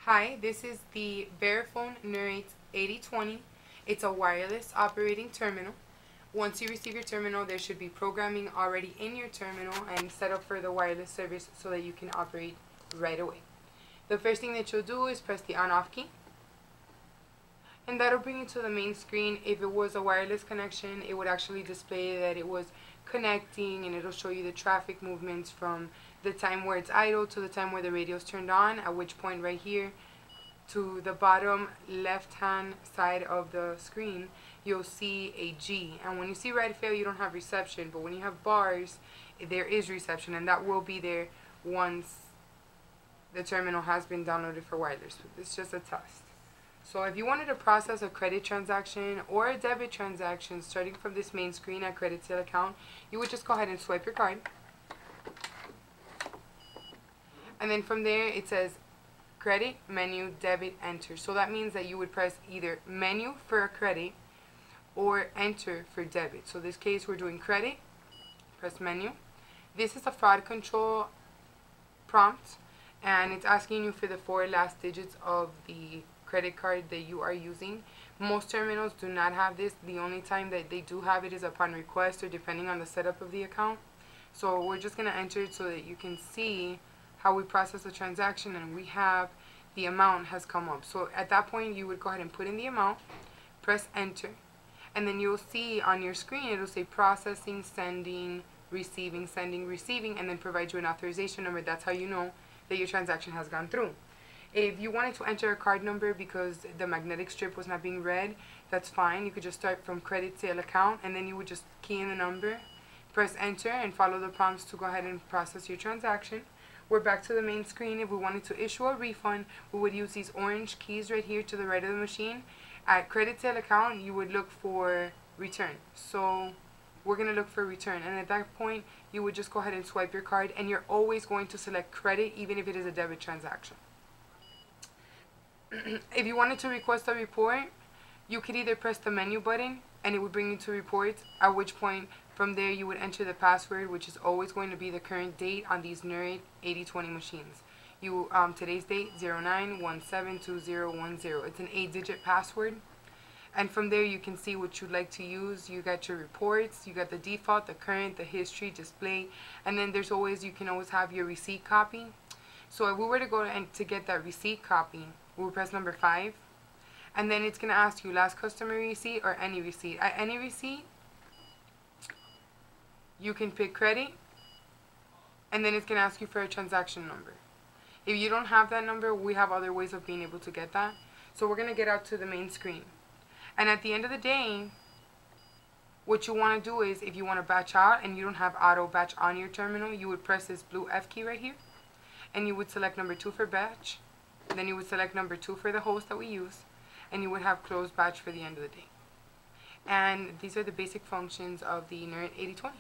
Hi, this is the Verifone Nurit 8020. It's a wireless operating terminal. Once you receive your terminal, there should be programming already in your terminal and set up for the wireless service so that you can operate right away. The first thing that you'll do is press the on-off key, and that'll bring you to the main screen. If it was a wireless connection, it would actually display that it was connecting, and it'll show you the traffic movements from the time where it's idle to the time where the radio is turned on, at which point right here to the bottom left hand side of the screen you'll see a G, and when you see red fail you don't have reception, but when you have bars there is reception, and that will be there once the terminal has been downloaded for wireless. It's just a test. So if you wanted to process a credit transaction or a debit transaction starting from this main screen at credit sale account, you would just go ahead and swipe your card, and then from there it says credit, menu, debit, enter. So that means that you would press either menu for a credit or enter for debit. So in this case we're doing credit, press menu. This is a fraud control prompt, and it's asking you for the 4 last digits of the credit card that you are using. Most terminals do not have this. The only time that they do have it is upon request or depending on the setup of the account. So we're just going to enter it so that you can see how we process the transaction, and we have the amount has come up. So at that point you would go ahead and put in the amount, press enter, and then you'll see on your screen it'll say processing, sending, receiving, sending, receiving, and then provide you an authorization number. That's how you know that your transaction has gone through. If you wanted to enter a card number because the magnetic strip was not being read, that's fine. You could just start from credit sale account, and then you would just key in the number, press enter, and follow the prompts to go ahead and process your transaction. We're back to the main screen. If we wanted to issue a refund, we would use these orange keys right here to the right of the machine. At credit sale account, you would look for return. So we're going to look for return, and at that point you would just go ahead and swipe your card, and you're always going to select credit even if it is a debit transaction. If you wanted to request a report, you could either press the menu button and it would bring you to reports, at which point from there you would enter the password, which is always going to be the current date on these Nurit 8020 machines. Today's date 09172010. It's an 8-digit password, and from there you can see what you'd like to use. You got your reports, you got the default, the current, the history, display, and then you can always have your receipt copy. So if we were to go and to get that receipt copy, we would press number 5, and then it's going to ask you last customer receipt or any receipt. At any receipt you can pick credit, and then it's going to ask you for a transaction number. If you don't have that number, we have other ways of being able to get that. So we're going to get out to the main screen, and at the end of the day what you want to do is, if you want to batch out and you don't have auto batch on your terminal, you would press this blue F key right here, and you would select number 2 for batch, then you would select number 2 for the host that we use, and you would have closed batch for the end of the day. And these are the basic functions of the Nurit 8020.